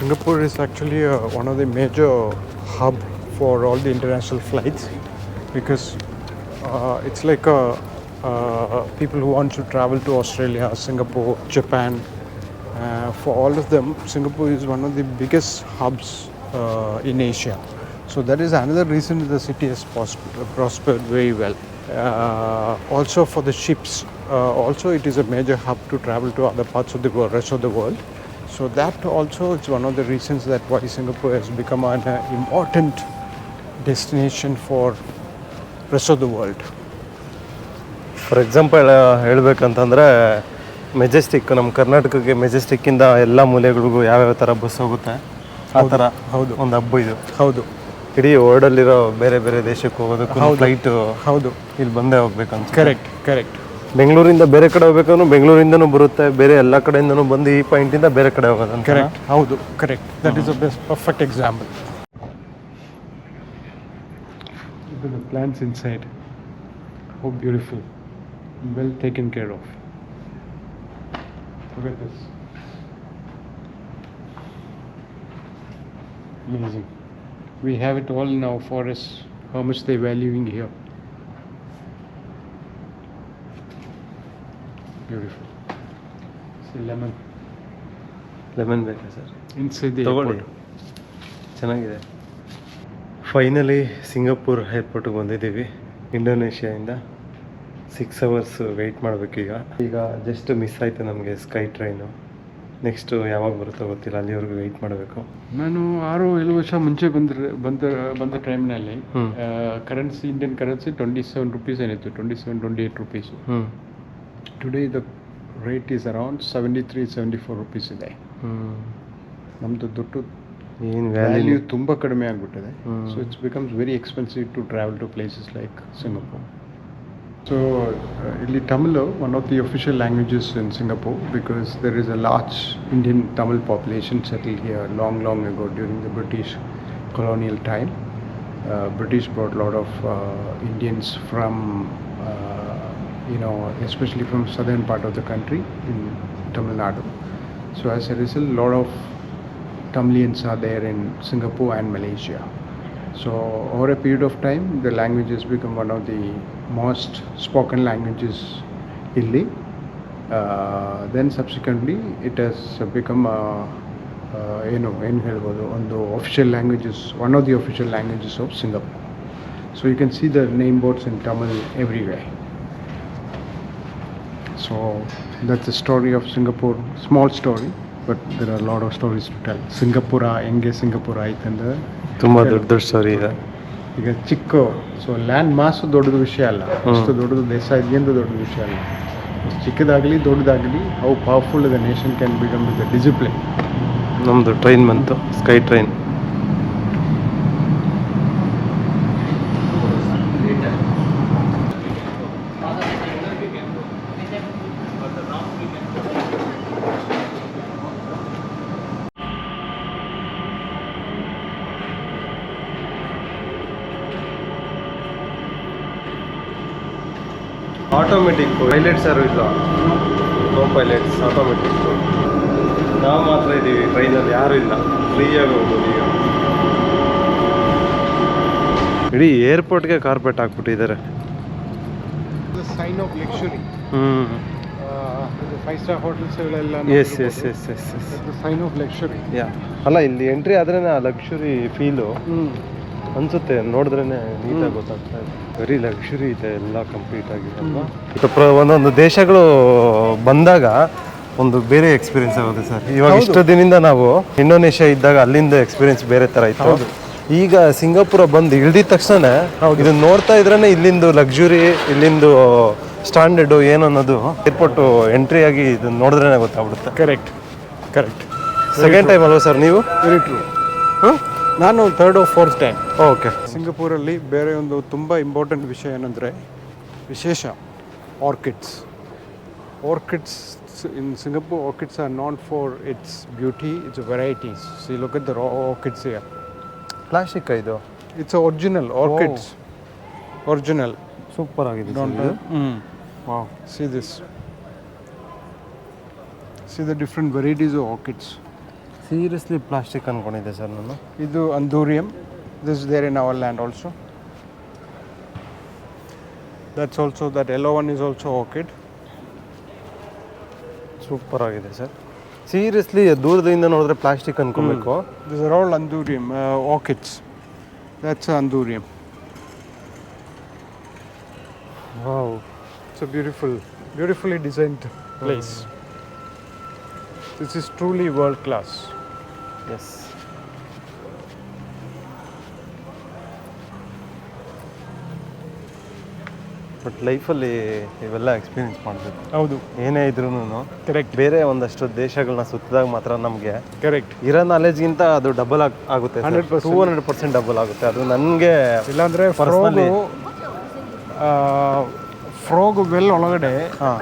Singapore is actually one of the major hub for all the international flights because it's like people who want to travel to Australia, Singapore, Japan. For all of them, Singapore is one of the biggest hubs in Asia. So that is another reason the city has prospered very well. Also for the ships, also it is a major hub to travel to other parts of the world, rest of the world. So that also is one of the reasons that why Singapore has become an important destination for rest of the world. For example ಹೇಳ್ಬೇಕಂತಂದರೆ Majestic, ನಮ್ಮ ಕರ್ನಾಟಕಕ್ಕೆ ಮೆಜೆಸ್ಟಿಕ್ಕಿಂದ ಎಲ್ಲ ಮೂಲೆಗಳಿಗೂ ಯಾವ್ಯಾವ ಥರ bus ಹೋಗುತ್ತೆ ಆ ಥರ ಹೌದು ಒಂದು ಹಬ್ಬ ಇದು. ಹೌದು, ಇಡೀ ವರ್ಲ್ಡಲ್ಲಿರೋ ಬೇರೆ ಬೇರೆ ದೇಶಕ್ಕೆ ಹೋಗೋದಕ್ಕೂ ಫ್ಲೈಟು ಹೌದು ಇಲ್ಲಿ ಬಂದೇ ಹೋಗ್ಬೇಕಂತ. ಕರೆಕ್ಟ್. ಬೆಂಗಳೂರಿಂದ ಬೇರೆ ಕಡೆ ಹೋಗ್ಬೇಕಂದ್ರೂ ಬೆಂಗಳೂರಿಂದನೂ ಬರುತ್ತೆ, ಬೇರೆ ಎಲ್ಲ ಕಡೆಯಿಂದನೂ ಬಂದು ಈ ಪಾಯಿಂಟಿಂದ ಬೇರೆ ಕಡೆ ಹೋಗೋದಂತ. Correct. That is a perfect example. The plants inside, how beautiful, well taken care of. Look at this, amazing. We have it all in our forests. How much they valuing here. Beautiful. See, lemon ಬೇಕಾ sir? inside the ತಗೊಳ್ಳಿ, airport. ಚೆನ್ನಾಗಿದೆ. Finally Singapore ಏರ್ಪೋರ್ಟಿಗೆ ಬಂದಿದ್ದೀವಿ. ಇಂಡೋನೇಷ್ಯಾದಿಂದ 6 hours weight ಮಾಡಬೇಕೀಗ. ಈಗ just miss ಆಯಿತು ನಮಗೆ sky train. Next ಯಾವಾಗ ಬರುತ್ತೋ ಗೊತ್ತಿಲ್ಲ, ಅಲ್ಲಿವರೆಗೂ ವೆಯ್ಟ್ ಮಾಡಬೇಕು. ನಾನು 6-7 ವರ್ಷ ಮುಂಚೆ ಬಂದ ಟೈಮ್ನಲ್ಲಿ ಕರೆನ್ಸಿ, ಇಂಡಿಯನ್ ಕರೆನ್ಸಿ 27 ರೂಪೀಸ್ ಏನಿತ್ತು, 27-28 rupees. Today the rate is around 73-74 rupees ಇದೆ. ನಮ್ಮದು ದುಡ್ಡು ಏನು ವ್ಯಾಲ್ಯೂ ತುಂಬ ಕಡಿಮೆ ಆಗಿಬಿಟ್ಟಿದೆ. So it's becomes very expensive to travel to places like Singapore. So ಇಲ್ಲಿ Tamil one of the official languages in Singapore because there is a large Indian Tamil population settled here long ago during the British colonial time. British brought a lot of Indians from especially from southern part of the country in Tamil Nadu. So as a result, a lot of Tamilians are there in Singapore and Malaysia. So over a period of time, the language has become one of the most spoken languages illi. Then subsequently, it has become ಒಂದು official languages, one of the official languages of Singapore. So you can see the name boards in Tamil everywhere. So that's the story of Singapore. Small story, but there are a lot of stories to tell. Singapore ಹೆಂಗೆ Singapore ಆಯ್ತಂದ್ರೆ ತುಂಬ ದೊಡ್ಡ story ಇದೆ. ಈಗ ಚಿಕ್ಕ, so land ಮಾಸು ದೊಡ್ಡದು ವಿಷಯ ಅಲ್ಲ, ಅಷ್ಟು ದೊಡ್ಡದು ದೇಶ ಇದೆಯಂದು ದೊಡ್ಡ ವಿಷಯ ಅಲ್ಲ. ಚಿಕ್ಕದಾಗಲಿ ದೊಡ್ಡದಾಗಲಿ, how powerful the nation can become with the discipline. ನಮ್ಮದು ಟ್ರೈನ್ ಬಂತು, ಸ್ಕೈ ಟ್ರೈನ್. ಆಟೋಮೆಟಿಕ್ ಪೈಲಟ್ಸ್ ಯಾರು ಇಲ್ಲ, ನೋ ಪೈಲಟ್ಸ್, ಆಟೋಮೆಟಿಕ್. ನಾವು ಮಾತ್ರ ಇದ್ದೀವಿ ಟ್ರೈನಲ್ಲಿ, ಯಾರು ಇಲ್ಲ, ಫ್ರೀಯಾಗಿ ಹೋಗ್ಬೋದು ಈಗ. ಇಡೀ ಏರ್ಪೋರ್ಟ್ಗೆ ಕಾರ್ಪೆಟ್ ಹಾಕ್ಬಿಟ್ಟಿದ್ದಾರೆ. Sign of luxury. ಫೈವ್-ಸ್ಟಾರ್ ಹೋಟೆಲ್ಸ್ಗಳೆಲ್ಲ ಎಸ್ ಸೈನ್ ಆಫ್ ಲಕ್ಸುರಿ. ಅಲ್ಲ, ಇಲ್ಲಿ ಎಂಟ್ರಿ ಆದ್ರೇ ಆ ಲಕ್ಸುರಿ ಫೀಲು ಅನ್ಸುತ್ತೆ, ನೋಡಿದ್ರೇ ನೀಟಾಗಿ ಗೊತ್ತಾಗ್ತಾ ಇದೆ. ವೆರಿ ಲಕ್ಸುರಿ ಇದೆ, ಎಲ್ಲ ಕಂಪ್ಲೀಟ್ ಆಗಿದೆ ಅಲ್ವಾ. ಒಂದೊಂದು ದೇಶಗಳು ಬಂದಾಗ ಒಂದು ಬೇರೆ ಎಕ್ಸ್ಪೀರಿಯನ್ಸ್ ಆಗುತ್ತೆ ಸರ್. ಇವಾಗ ಇಷ್ಟು ದಿನದಿಂದ ನಾವು ಇಂಡೋನೇಷ್ಯಾ ಇದ್ದಾಗ ಅಲ್ಲಿಂದ ಎಕ್ಸ್ಪೀರಿಯನ್ಸ್ ಬೇರೆ ಥರ ಇತ್ತು. ಈಗ ಸಿಂಗಾಪುರ ಬಂದು ಇಳಿದಿದ ತಕ್ಷಣ ಇದನ್ನ ನೋಡ್ತಾ ಇದ್ರೇ ಇಲ್ಲಿಂದು ಲಕ್ಸುರಿ, ಇಲ್ಲಿಂದು ಸ್ಟ್ಯಾಂಡರ್ಡು ಏನು ಅನ್ನೋದು ಏರ್ಪೋರ್ಟು ಎಂಟ್ರಿ ಆಗಿ ಇದನ್ನ ನೋಡಿದ್ರೇ ಗೊತ್ತಾಗ್ಬಿಡುತ್ತೆ. ಕರೆಕ್ಟ್. ಸೆಕೆಂಡ್ ಟೈಮ್ ಅಲ್ವಾ ಸರ್ ನೀವು? Very true. ನಾನು 3rd or 4th time. Okay. ಸಿಂಗಪೂರಲ್ಲಿ ಬೇರೆ ಒಂದು ತುಂಬ ಇಂಪಾರ್ಟೆಂಟ್ ವಿಷಯ ಏನಂದರೆ, ವಿಶೇಷ orchids. In Singapore, orchids are known for its beauty, its varieties. See, look at the raw orchids here. Plastic ಇದು? It's original orchids. Original. Super ಆಗಿದೆ. Wow. See this. See the different varieties of orchids. Seriously plastic ಅನ್ಕೊಂಡಿದ್ದೆ sir ನಾನು. ಇದು ಅಂದೂರಿಯಂ. This is there in our land also. That's also, that yellow one is also orchid. Super ಆಗಿದೆ sir. Seriously ದೂರದಿಂದ ನೋಡಿದ್ರೆ plastic ಅನ್ಕೊಬೇಕು. These are all andurium orchids. That's andurium. Wow. It's a beautifully designed place. This is truly world class. Yes. But ಲೈಫಲ್ಲಿ ಇವೆಲ್ಲ experience ಮಾಡಬೇಕು. ಹೌದು, ಏನೇ ಇದ್ರೂ correct. ಬೇರೆ ಒಂದಷ್ಟು ದೇಶಗಳನ್ನ ಸುತ್ತಿದಾಗ ಮಾತ್ರ ನಮಗೆ ಕರೆಕ್ಟ್ ಇರೋ ನಾಲೆಜ್ಗಿಂತ ಅದು ಡಬಲ್ ಆಗುತ್ತೆ. 100%. 200% ಡಬಲ್ ಆಗುತ್ತೆ. ಅದು ನನಗೆ ಇಲ್ಲಾಂದ್ರೆ ಫ್ರೋಗ್ ವೆಲ್ ಒಳಗಡೆ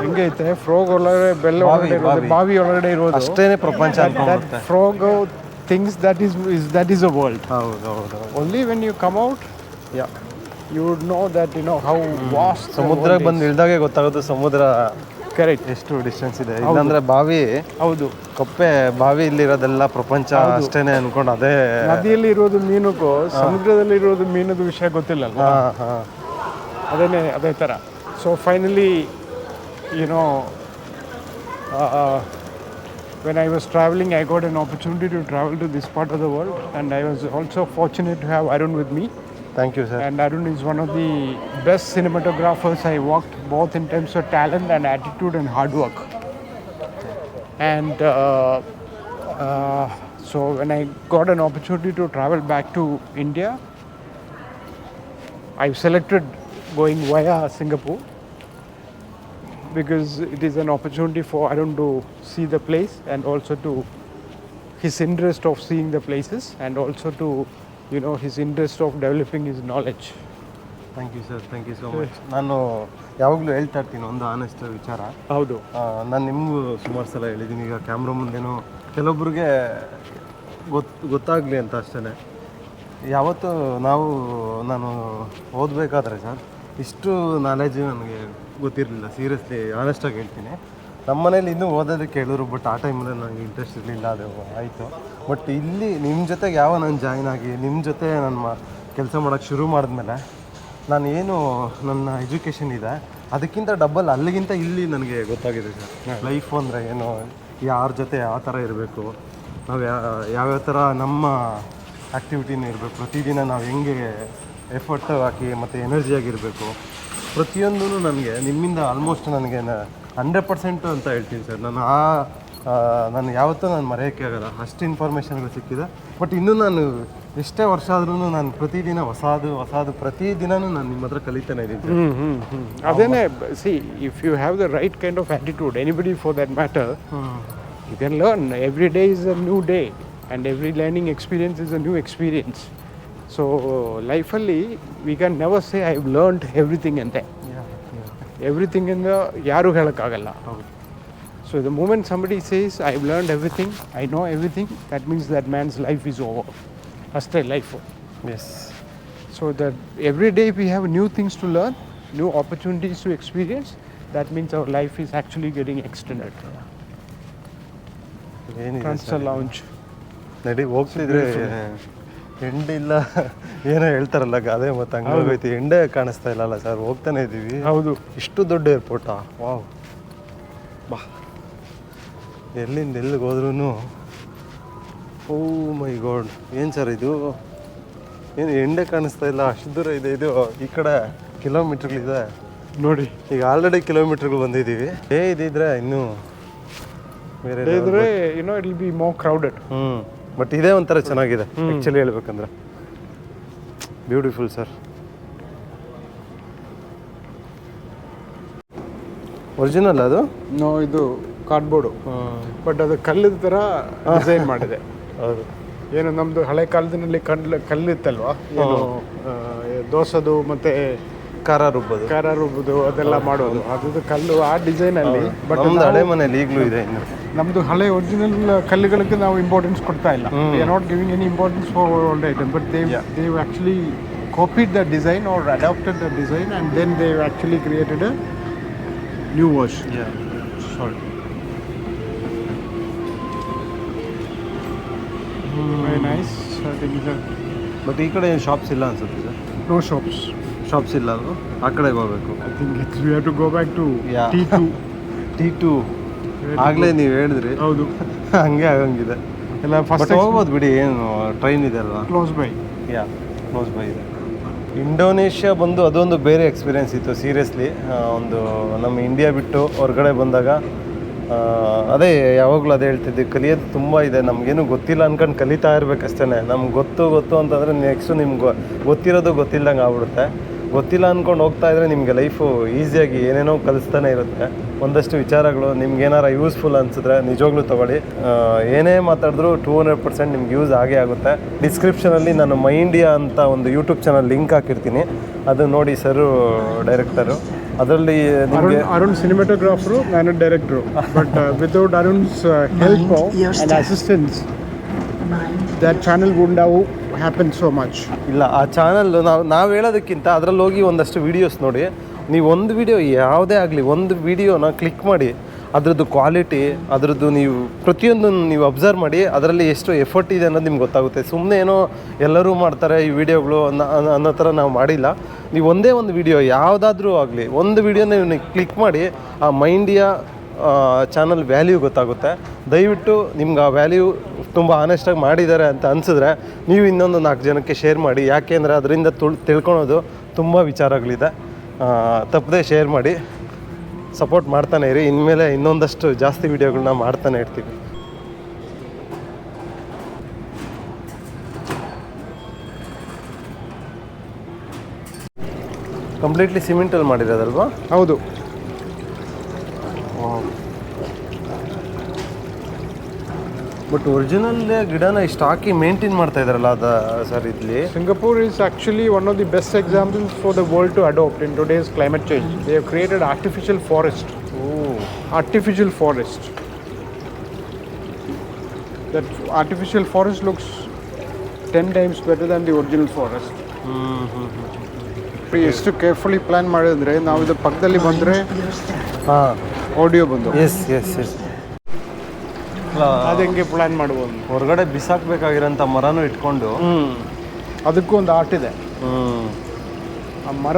ಹೆಂಗೈತೆ, ಫ್ರೋಗ್ ಒಳಗಡೆ ಬೆಲ್ ಒಳಗಡೆ ಇರೋದು, ಬಾವಿ ಒಳಗಡೆ ಇರೋದು ಅಷ್ಟೇನೆ ಪ್ರಪಂಚ ಅನ್ಕೊಂಡ್ಬಿಡುತ್ತೆ. ಫ್ರೋಗ್ things that is a world. ಹೌದು ಹೌದು. Only when you come out, yeah, you would know that, how vast ಸಮುದ್ರಕ್ಕೆ ಬಂದು ಇಳ್ದಾಗೆ ಗೊತ್ತಾಗೋದು ಸಮುದ್ರ ಕರೆಕ್ಟ್ ಎಷ್ಟು ಡಿಸ್ಟೆನ್ಸ್ ಇದೆ. ಇಲ್ಲಾಂದ್ರೆ ಬಾವಿ, ಹೌದು, ಕಪ್ಪೆ ಬಾವಿ ಇಲ್ಲಿರೋದೆಲ್ಲ ಪ್ರಪಂಚ ಅಷ್ಟೇನೆ ಅನ್ಕೊಂಡು ಅದೇ. ನದಿಯಲ್ಲಿ ಇರೋದು ಮೀನುಗೂ ಸಮುದ್ರದಲ್ಲಿ ಇರೋದು ಮೀನದು ವಿಷಯ ಗೊತ್ತಿಲ್ಲಲ್ಲ. ಅದೇ ಥರ. So finally when I was traveling, I got an opportunity to travel to this part of the world, and I was also fortunate to have Arun with me. Thank you sir. And Arun is one of the best cinematographers I worked, both in terms of talent and attitude and hard work. And so when I got an opportunity to travel back to India, I selected going via Singapore because it is an opportunity for Arun to see the place, and also to his interest of seeing the places, and also to his interest of developing his knowledge. Thank you sir. Thank you so much. ನಾನು ಯಾವಾಗಲೂ ಹೇಳ್ತಾ ಇರ್ತೀನಿ ಒಂದು honest ವಿಚಾರ. ಹೌದು, ನಾನು ನಿಮಗೂ ಸುಮಾರು ಸಲ ಹೇಳಿದ್ದೀನಿ. ಈಗ ಕ್ಯಾಮ್ರಾ ಮುಂದೆನೋ ಕೆಲವೊಬ್ರಿಗೆ ಗೊತ್ತಾಗಲಿ ಅಂತ ಅಷ್ಟೇ. ಯಾವತ್ತು ನಾನು ಓದಬೇಕಾದ್ರೆ ಸರ್ ಇಷ್ಟು ನಾಲೆಜ್ ನನಗೆ ಗೊತ್ತಿರಲಿಲ್ಲ. ಸೀರಿಯಸ್ಲಿ ಆನೆಸ್ಟಾಗಿ ಹೇಳ್ತೀನಿ. ನಮ್ಮ ಮನೇಲಿ ಇನ್ನೂ ಓದೋದಕ್ಕೆ ಹೇಳಿದ್ರು, ಬಟ್ ಆ ಟೈಮಲ್ಲಿ ನನಗೆ ಇಂಟ್ರೆಸ್ಟ್ ಇರಲಿಲ್ಲ. ಅದು ಆಯಿತು. ಬಟ್ ಇಲ್ಲಿ ನಿಮ್ಮ ಜೊತೆಗೆ ನಾನು ಜಾಯ್ನ್ ಆಗಿ ನಿಮ್ಮ ಜೊತೆ ನಾನು ಕೆಲಸ ಮಾಡೋಕ್ಕೆ ಶುರು ಮಾಡಿದ್ಮೇಲೆ ನನ್ನ ಎಜುಕೇಷನ್ ಇದೆ ಅದಕ್ಕಿಂತ ಡಬಲ್ ಅಲ್ಲಿಗಿಂತ ಇಲ್ಲಿ ನನಗೆ ಗೊತ್ತಾಗಿದೆ ಸರ್. ಲೈಫ್ ಅಂದರೆ ಏನು, ಯಾರ ಜೊತೆ ಯಾವ ಥರ ಇರಬೇಕು, ನಾವು ಯಾವ್ಯಾವ ಥರ ನಮ್ಮ ಆ್ಯಕ್ಟಿವಿಟಿನ ಇರಬೇಕು, ಪ್ರತಿದಿನ ನಾವು ಹೆಂಗೆ ಎಫರ್ಟ್ ಹಾಕಿ ಮತ್ತು ಎನರ್ಜಿಯಾಗಿರಬೇಕು, ಪ್ರತಿಯೊಂದೂ ನನಗೆ ನಿಮ್ಮಿಂದ ಆಲ್ಮೋಸ್ಟ್ ನನಗೆ 100% ಅಂತ ಹೇಳ್ತೀನಿ ಸರ್. ನಾನು ಯಾವತ್ತೂ ಮರೆಯೋಕ್ಕೆ ಆಗಲ್ಲ. ಅಷ್ಟು ಇನ್ಫಾರ್ಮೇಷನ್ಗಳು ಸಿಕ್ಕಿದೆ. ಬಟ್ ಇನ್ನೂ ನಾನು ಎಷ್ಟೇ ವರ್ಷ ಆದ್ರೂ ನಾನು ಪ್ರತಿದಿನ ಹೊಸದು ಪ್ರತಿದಿನನೂ ನಾನು ನಿಮ್ಮ ಹತ್ರ ಕಲಿತಾನೆ ಇದ್ದೀನಿ. ಅದೇನೇ. See, if you have the right kind of attitude, anybody for that matter, you can learn. Every day is a new day, and every learning experience is a new experience. So ಲೈಫಲ್ಲಿ we can never say I have learned everything ಅಂತೆ. Everything ಇಂದ ಯಾರೂ ಹೇಳೋಕ್ಕಾಗಲ್ಲ. So the moment somebody says I have learned everything, I know everything, that means that man's life is over. ಅಷ್ಟೇ life. Yes. So that every day we have new things to learn, new opportunities to experience, that means our life is actually getting extended. Transfer lounge. ನಡಿ ಹೋಗ್ತಿದ್ರೆ ಎಂಡಿಲ್ಲ ಏನೋ ಹೇಳ್ತಾರಲ್ಲ ಅದೇ ಮತ್ತೆ ಹಂಗೋಗೈತಿ. ಎಂಡೇ ಕಾಣಿಸ್ತಾ ಇಲ್ಲಲ್ಲ sir. ಹೋಗ್ತಾನೆ ಇದ್ದೀವಿ. ಹೌದು. ಇಷ್ಟು ದೊಡ್ಡ ಏರ್ಪೋರ್ಟಾ? ವಾವ್. ಬಾ, ಎಲ್ಲಿಂದ ಎಲ್ಲಿಗೆ ಹೋದ್ರೂ ಓ ಮೈ ಗಾಡ್, ಏನು ಸರ್ ಇದು? ಏನು ಎಂಡೇ ಕಾಣಿಸ್ತಾ ಇಲ್ಲ, ಅಷ್ಟು ದೂರ ಇದೆ. ಇದು ಈ ಕಡೆ ಕಿಲೋಮೀಟ್ರ್ಗಳಿದೆ ನೋಡಿ. ಈಗ ಆಲ್ರೆಡಿ ಕಿಲೋಮೀಟ್ರ್ಗಳು ಬಂದಿದ್ದೀವಿ. ಇದಿದ್ರೆ ಇನ್ನೂ ಬೇರೆ ಇದ್ರೆ it will be more crowded. But ಇದೇ ಒಂಥರ ಚೆನ್ನಾಗಿದೆ ಆ್ಯಕ್ಚುಲಿ ಹೇಳ್ಬೇಕಂದ್ರೆ. Beautiful sir. ಒರಿಜಿನಲ್ ಅದು? ನೋ, ಇದು ಕಾರ್ಡ್ಬೋರ್ಡು. ಬಟ್ ಅದು ಕಲ್ಲಿನ ಥರ ಡಿಸೈನ್ ಮಾಡಿದೆ. ಹೌದು. ಏನು ನಮ್ಮದು ಹಳೆ ಕಾಲದಲ್ಲಿ ಕಲ್ಲಿತ್ತಲ್ವಾ, ಏನು ದೋಸೆದು ಮತ್ತು ಖಾರ ರುಬ್ಬೋದು ಅದೆಲ್ಲ ಮಾಡೋದು, ಅದು ಕಲ್ಲು ಆ ಡಿಸೈನಲ್ಲಿ. ಬಟ್ ಹಳೆ ಮನೆಯಲ್ಲಿ ಈಗಲೂ ಇದೆ. ಇನ್ನು ನಮ್ಮದು ಹಳೆ ಒರಿಜಿನಲ್ ಕಲ್ಲುಗಳಿಗೆ ನಾವು ಇಂಪಾರ್ಟೆನ್ಸ್ ಕೊಡ್ತಾ ಇಲ್ಲ. We are not giving any importance for old item, but they actually copied the design or adopted the design, and then they actually created a new version. Yeah. Sorry. Very nice. I think it's but ಈ ಕಡೆ ಏನು shops ಇಲ್ಲ ಅನ್ಸುತ್ತೆ sir. no shops. Shops ಇಲ್ಲ ಅಲ್ವಾ, ಆ ಕಡೆಗೆ ಹೋಗ್ಬೇಕು. I think we have to go back to Yeah. T2. T2 ಆಗಲೇ ನೀವು ಹೇಳಿದ್ರಿ, ಹೌದು, ಹಂಗೆ ಆಗಂಗಿದೆ. ಎಲ್ಲ ಬಟ್ ಫಸ್ಟ್ ಹೋಗ್ಬೋದು ಬಿಡಿ, ಏನು ಟ್ರೈನ್ ಇದೆ ಅಲ್ವಾ. Close by. Yeah, close by ಇದೆ. ಇಂಡೋನೇಷ್ಯಾ ಬಂದು ಅದೊಂದು ಬೇರೆ ಎಕ್ಸ್ಪೀರಿಯೆನ್ಸ್ ಇತ್ತು ಸೀರಿಯಸ್ಲಿ. ಒಂದು ನಮ್ಮ ಇಂಡಿಯಾ ಬಿಟ್ಟು ಹೊರಗಡೆ ಬಂದಾಗ ಅದೇ ಯಾವಾಗಲೂ ಅದೇ ಹೇಳ್ತಿದ್ದೆ, ಕಲಿಯೋದು ತುಂಬ ಇದೆ. ನಮಗೇನು ಗೊತ್ತಿಲ್ಲ ಅನ್ಕೊಂಡು ಕಲಿತಾ ಇರಬೇಕಷ್ಟೇ. ನಮ್ಗೆ ಗೊತ್ತು ಅಂತಂದರೆ ನೆಕ್ಸ್ಟು ನಿಮ್ಗೆ ಗೊತ್ತಿರೋದು ಗೊತ್ತಿಲ್ದಂಗೆ ಆಗ್ಬಿಡುತ್ತೆ. ಗೊತ್ತಿಲ್ಲ ಅಂದ್ಕೊಂಡು ಹೋಗ್ತಾ ಇದ್ರೆ ನಿಮಗೆ ಲೈಫು ಈಸಿಯಾಗಿ ಏನೇನೋ ಕಲಿಸ್ತಾನೆ ಇರುತ್ತೆ. ಒಂದಷ್ಟು ವಿಚಾರಗಳು ನಿಮ್ಗೆ ಏನಾರ ಯೂಸ್ಫುಲ್ ಅನಿಸಿದ್ರೆ ನಿಜವಾಗ್ಲೂ ತೊಗೊಳ್ಳಿ. ಏನೇ ಮಾತಾಡಿದ್ರು 200% ನಿಮ್ಗೆ ಯೂಸ್ ಆಗೇ ಆಗುತ್ತೆ. ಡಿಸ್ಕ್ರಿಪ್ಷನಲ್ಲಿ ನಾನು ಮೈ ಇಂಡಿಯಾ ಅಂತ ಒಂದು ಯೂಟ್ಯೂಬ್ ಚಾನಲ್ ಲಿಂಕ್ ಹಾಕಿರ್ತೀನಿ, ಅದು ನೋಡಿ ಸರು ಡೈರೆಕ್ಟರು. ಅದರಲ್ಲಿ ನಿಮಗೆ ಅರುಣ್ ಸಿನಿಮಾಟೋಗ್ರಾಫರು, ನಾನು director. But without Arun's help and assistance that channel would have happen so much. ಇಲ್ಲ, ಆ ಚಾನಲ್ ನಾವು ಹೇಳೋದಕ್ಕಿಂತ ಅದರಲ್ಲಿ ಹೋಗಿ ಒಂದಷ್ಟು ವೀಡಿಯೋಸ್ ನೋಡಿ. ನೀವು ಒಂದು ವೀಡಿಯೋ ಯಾವುದೇ ಆಗಲಿ, ಒಂದು ವೀಡಿಯೋನ ಕ್ಲಿಕ್ ಮಾಡಿ, ಅದರದ್ದು ಕ್ವಾಲಿಟಿ, ಅದರದ್ದು ನೀವು ಪ್ರತಿಯೊಂದನ್ನು ನೀವು ಅಬ್ಸರ್ವ್ ಮಾಡಿ, ಅದರಲ್ಲಿ ಎಷ್ಟು ಎಫರ್ಟ್ ಇದೆ ಅನ್ನೋದು ನಿಮ್ಗೆ ಗೊತ್ತಾಗುತ್ತೆ. ಸುಮ್ಮನೆ ಏನೋ ಎಲ್ಲರೂ ಮಾಡ್ತಾರೆ ಈ ವಿಡಿಯೋಗಳು ಅನ್ನೋ ಥರ ನಾವು ಮಾಡಿಲ್ಲ. ನೀವು ಒಂದೇ ಒಂದು ವಿಡಿಯೋ ಯಾವುದಾದ್ರೂ ಆಗಲಿ, ಒಂದು ವಿಡಿಯೋನ ನೀವು ಕ್ಲಿಕ್ ಮಾಡಿ, ಆ ಮೈ ಇಂಡಿಯಾ ಚಾನಲ್ ವ್ಯಾಲ್ಯೂ ಗೊತ್ತಾಗುತ್ತೆ. ದಯವಿಟ್ಟು ನಿಮ್ಗೆ ಆ ವ್ಯಾಲ್ಯೂ ತುಂಬ ಆನೆಸ್ಟಾಗಿ ಮಾಡಿದ್ದಾರೆ ಅಂತ ಅನಿಸಿದ್ರೆ ನೀವು ಇನ್ನೊಂದು 4 ಜನಕ್ಕೆ ಶೇರ್ ಮಾಡಿ. ಯಾಕೆಂದರೆ ಅದರಿಂದ ತಿಳ್ಕೊಳೋದು ತುಂಬ ವಿಚಾರಗಳಿದೆ. ತಪ್ಪದೆ ಶೇರ್ ಮಾಡಿ, ಸಪೋರ್ಟ್ ಮಾಡ್ತಾನೆ ಇರಿ. ಇನ್ಮೇಲೆ ಇನ್ನೊಂದಷ್ಟು ಜಾಸ್ತಿ ವೀಡಿಯೋಗಳನ್ನ ಮಾಡ್ತಾನೆ ಇರ್ತೀವಿ. ಕಂಪ್ಲೀಟ್ಲಿ ಸಿಮೆಂಟಲ್ಲಿ ಮಾಡಿರೋದಲ್ವಾ? ಹೌದು. ಬಟ್ ಒರಿಜಿನಲ್ ಗಿಡನ ಇಷ್ಟು ಹಾಕಿ ಮೇಂಟೈನ್ ಮಾಡ್ತಾ ಇದ್ದಾರಲ್ಲ ಅದು ಸರ್ ಇಲ್ಲಿ. Singapore is actually one of the best examples for the world to adopt in today's climate change. They have created artificial forest. Artificial forest. That artificial forest looks 10 times better than the original forest. ಎಷ್ಟು carefully plan ಮಾಡಿದ್ರೆ ನಾವು ಇದು ಪಕ್ಕದಲ್ಲಿ ಬಂದರೆ audio ಬಂದು S S S ಅದು ಹೆಂಗೆ plan ಮಾಡ್ಬೋದು. ಹೊರಗಡೆ ಬಿಸಾಕಬೇಕಾಗಿರೋಂಥ ಮರನೂ ಇಟ್ಕೊಂಡು ಅದಕ್ಕೂ ಒಂದು ಆರ್ಟ್ ಇದೆ. ಆ ಮರ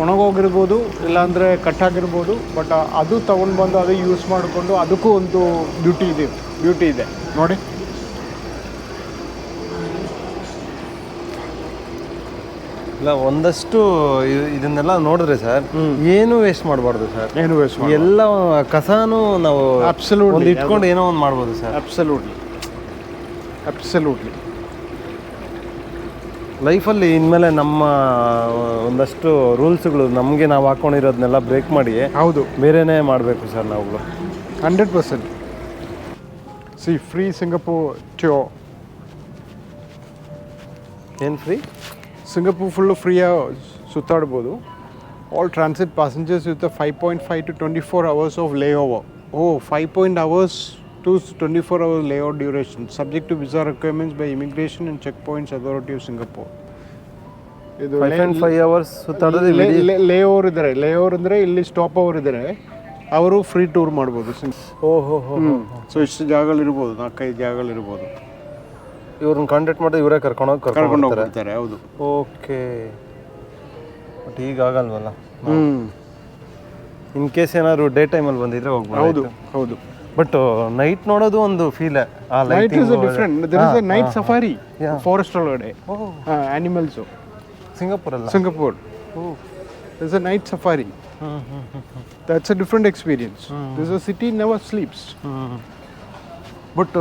ಒಣಗೋಗಿರ್ಬೋದು, ಇಲ್ಲಾಂದರೆ ಕಟ್ಟಾಗಿರ್ಬೋದು, ಬಟ್ ಅದು ತೊಗೊಂಡು ಬಂದು ಅದು ಯೂಸ್ ಮಾಡಿಕೊಂಡು ಅದಕ್ಕೂ ಒಂದು ಬ್ಯೂಟಿ ಇದೆ ನೋಡಿ. ಇಲ್ಲ, ಒಂದಷ್ಟು ಇದನ್ನೆಲ್ಲ ನೋಡಿದ್ರೆ ಸರ್ ಏನು ವೇಸ್ಟ್ ಮಾಡಬಾರ್ದು ಸರ್. ಏನು ವೇಸ್ಟ್ ಎಲ್ಲ ಕಸಾನು ನಾವು ಅಬ್ಸಲ್ಯೂಟ್ಲಿ ಇಟ್ಕೊಂಡು ಏನೋ ಒಂದು ಮಾಡ್ಬೋದು ಸರ್. ಅಬ್ಸಲ್ಯೂಟ್ಲಿ ಲೈಫಲ್ಲಿ ಇನ್ಮೇಲೆ ನಮ್ಮ ಒಂದಷ್ಟು ರೂಲ್ಸ್ಗಳು ನಮಗೆ ನಾವು ಹಾಕೊಂಡಿರೋದನ್ನೆಲ್ಲ ಬ್ರೇಕ್ ಮಾಡಿ ಹೌದು ಬೇರೆನೇ ಮಾಡಬೇಕು ಸರ್ ನಾವುಗಳು. 100%. See free Singapore too. ಏನು ಫ್ರೀ? ಸಿಂಗಪೂರ್ ಫುಲ್ಲು ಫ್ರೀಯಾಗಿ ಸುತ್ತಾಡ್ಬೋದು. All transit passengers with 5.5 to 24 hours of layover. 5 hours to 24 hours layover duration, subject to visa requirements by Immigration and Checkpoints Authority of Singapore. ಇದು 5 hours ಸುತ್ತಾಡೋದು ಲೇಓವರ್ ಇದ್ದಾರೆ. ಲೇಓವರ್ ಅಂದರೆ ಇಲ್ಲಿ stop over ಇದ್ದಾರೆ, ಅವರು free tour ಮಾಡ್ಬೋದು. So ಇಷ್ಟು ಜಾಗಗಳಿರ್ಬೋದು, 4-5 ಜಾಗಗಳಿರ್ಬೋದು. ಇವ್ರನ್ನ ಕಾಂಟ್ಯಾಕ್ಟ್ ಮಾಡಿದ್ರೆ ಇವರೇ ಕರ್ಕೊಂಡು ಹೋಗ್ತಾರೆ. ಹೌದು. ಓಕೆ. ಬಟ್ ಈಗ ಆಗಲ್ವಲ್ಲ. ಇನ್ ಕೇಸ್ ಏನಾದ್ರು ಡೇ ಟೈಮಲ್ಲಿ ಬಂದಿದ್ರೆ ಹೋಗ್ಬೋದು. ಹೌದು. ಬಟ್ ನೈಟ್ ನೋಡೋದು ಒಂದು feel. Night is different. There is a night safari forest ಒಳಗಡೆ animals. Singapore there is a night safari. That's a different experience. This is a city never sleeps. But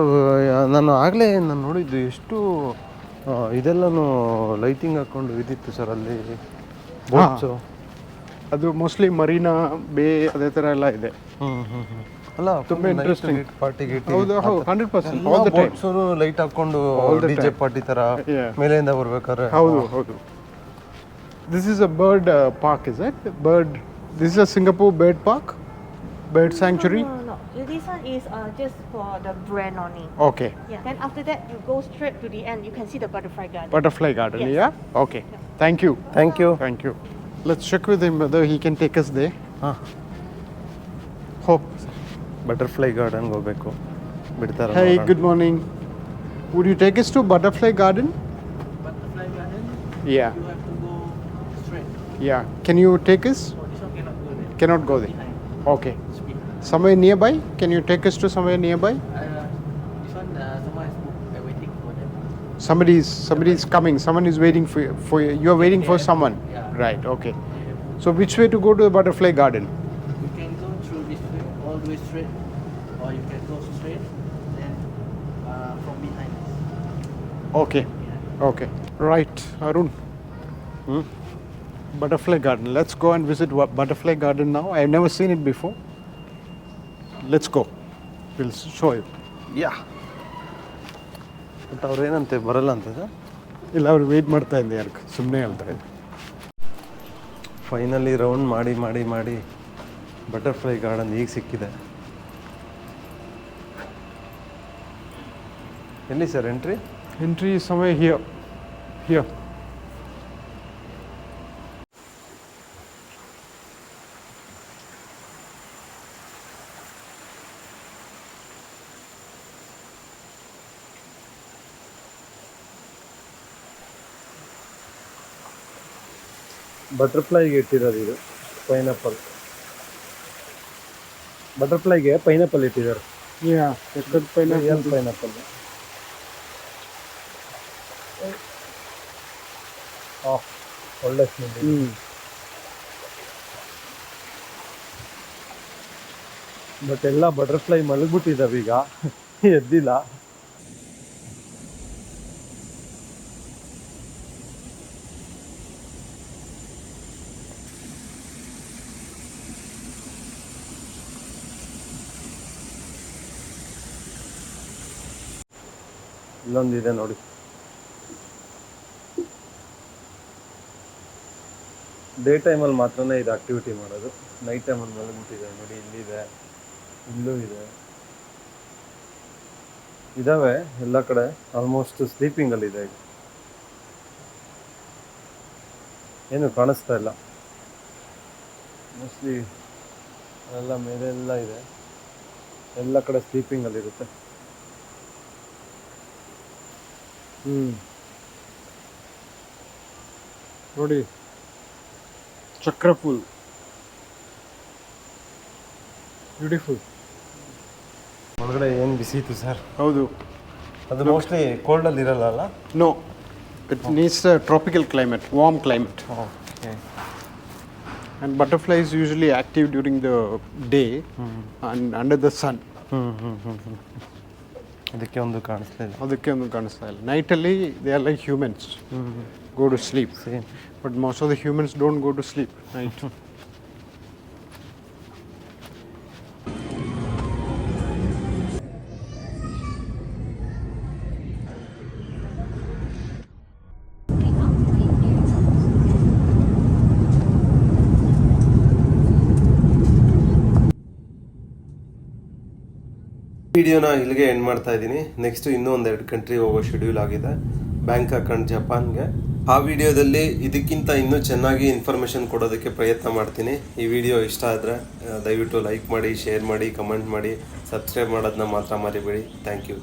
ನಾನು ನೋಡಿದ್ದು ಎಷ್ಟು ಇದೆಲ್ಲನೂ ಲೈಟಿಂಗ್ ಹಾಕೊಂಡು ಇದಿತ್ತು sir ಅಲ್ಲಿ. Boats ಅದು mostly Marina ಬೇ ಅದೇ ಥರ ಎಲ್ಲ ಇದೆ. ಅಲ್ಲ, ತುಂಬ ಇಂಟ್ರೆಸ್ಟಿಂಗ್. ಪಾರ್ಟಿ ಗೀಟಿ. ಹೌದು 100%. ಆಲ್ ದ ಟೈಮ್ ಲೈಟ್ ಹಾಕೊಂಡು ಡಿಜೆ ಪಾರ್ಟಿ ಥರ ಮೇಲೆಯಿಂದ ಬರ್ಬೇಕಾದ್ರೆ. ಹೌದು. This is a bird park, is it? This is a Singapore bird park? Bird sanctuary? No. This one is just for the brand only. Okay. Yeah. Then after that, you go straight to the end. You can see the butterfly garden. Butterfly garden, Yes. yeah? Okay. Yeah. Thank you. Let's check with him whether he can take us there. Butterfly ಗಾರ್ಡನ್ಗೆ ಹೋಗ್ಬೇಕು. ಬಿಡ್ತಾರೆ. Hey, good morning. Would you take us to Butterfly Garden? Butterfly Garden, Yeah. you have to go straight. Yeah. Can you take us? Oh, this one cannot go there. Cannot go there. Behind. Okay. It's behind. Somewhere nearby? Can you take us to somewhere nearby? This one, someone is booked. I'm waiting for them. Somebody's coming. Someone is waiting for you. You are waiting for someone. Yeah. Right. Okay. So which way to go to the Butterfly Garden? You can go through this way, all the way straight, or you can go straight, then from behind. Okay. Yeah. Okay. Right, Arun. Butterfly Garden. Let's go and visit Butterfly Garden now. I've never seen it before. Let's go. We'll show you. Yeah but ಅವ್ರೇನಂತೆ ಬರಲ್ಲ ಅಂತ sir. ಇಲ್ಲ ಅವ್ರು weight ಮಾಡ್ತಾ ಇದ್ದೆ ಯಾರು ಸುಮ್ಮನೆ ಹೇಳ್ತಾ ಇದ್ದೆ. ಫೈನಲಿ ರೌಂಡ್ ಮಾಡಿ ಮಾಡಿ ಮಾಡಿ ಬಟರ್ಫ್ಲೈ ಗಾರ್ಡನ್ ಈಗ ಸಿಕ್ಕಿದೆ. ಎಲ್ಲಿ sir entry? Entry is somewhere here. Here. ಬಟರ್ಫ್ಲೈಗೆ ಇಟ್ಟಿರೋದು ಇದು ಪೈನಾಪಲ್. ಬಟರ್ಫ್ಲೈಗೆ ಪೈನಾಪಲ್ ಇಟ್ಟಿದ್ದಾರೆ. Yeah. Checkered pineapple. Real pineapple. ಒಳ್ಳೆ ಸ್ಮೆಲ್. ಬಟ್ ಎಲ್ಲ ಬಟರ್ಫ್ಲೈ ಮಲಗ್ಬಿಟ್ಟಿದ್ದಾವೆ ಈಗ, ಎದ್ದಿಲ್ಲ. ಇಲ್ಲೊಂದಿದೆ ನೋಡಿ. ಡೇ ಟೈಮಲ್ಲಿ ಮಾತ್ರನೇ ಇದು ಆಕ್ಟಿವಿಟಿ ಮಾಡೋದು. ನೈಟ್ ಟೈಮಲ್ಲಿ ಮಲಗ್ಬಿಟ್ಟಿದೆ ನೋಡಿ. ಇಲ್ಲಿದೆ, ಇಲ್ಲೂ ಇದೆ, ಇದಾವೆ ಎಲ್ಲ ಕಡೆ. ಆಲ್ಮೋಸ್ಟ್ ಸ್ಲೀಪಿಂಗಲ್ಲಿದೆ ಈಗ. ಏನು ಕಾಣಿಸ್ತಾ ಇಲ್ಲ. ಮೋಸ್ಟ್ಲಿ ಎಲ್ಲ ಮೇಲೆಲ್ಲ ಇದೆ, ಎಲ್ಲ ಕಡೆ ಸ್ಲೀಪಿಂಗಲ್ಲಿರುತ್ತೆ. ನೋಡಿ ಚಕ್ರಫುಲ್. ಬ್ಯೂಟಿಫುಲ್. ಒಳಗಡೆ ಏನು ಬಿಸಿ ಇತ್ತು ಸರ್. ಹೌದು. ಅದು ಮೋಸ್ಟ್ಲಿ ಕೋಲ್ಡಲ್ಲಿ ಇರಲ್ಲ ಅಲ್ಲ? No. It needs a tropical climate, warm climate. Okay. And butterfly is usually active during the day and under the sun. ಅದಕ್ಕೆ ಒಂದು ಕಾಣಿಸ್ಲಿಲ್ಲ. ಅದಕ್ಕೆ ಒಂದು ಕಾಣಿಸ್ತಾ ಇಲ್ಲ. ನೈಟಲ್ಲಿ they are like humans, go to sleep. But most of the humans don't go to sleep night. ವಿಡಿಯೋನ ಇಲ್ಲಿಗೆ end ಮಾಡ್ತಾ ಇದ್ದೀನಿ. ನೆಕ್ಸ್ಟ್ ಇನ್ನೂ ಒಂದೆರಡು ಕಂಟ್ರಿ ಹೋಗೋ ಶೆಡ್ಯೂಲ್ ಆಗಿದೆ, ಬ್ಯಾಂಕಾಕ್ ಅಂಡ್ ಜಪಾನ್ಗೆ. ಆ ವಿಡಿಯೋದಲ್ಲಿ ಇದಕ್ಕಿಂತ ಇನ್ನೂ ಚೆನ್ನಾಗಿ ಇನ್ಫಾರ್ಮೇಷನ್ ಕೊಡೋದಕ್ಕೆ ಪ್ರಯತ್ನ ಮಾಡ್ತೀನಿ. ಈ ವಿಡಿಯೋ ಇಷ್ಟ ಆದರೆ ದಯವಿಟ್ಟು ಲೈಕ್ ಮಾಡಿ, ಶೇರ್ ಮಾಡಿ, ಕಮೆಂಟ್ ಮಾಡಿ, ಸಬ್ಸ್ಕ್ರೈಬ್ ಮಾಡೋದನ್ನ ಮಾತ್ರ ಮರಿಬೇಡಿ. Thank you.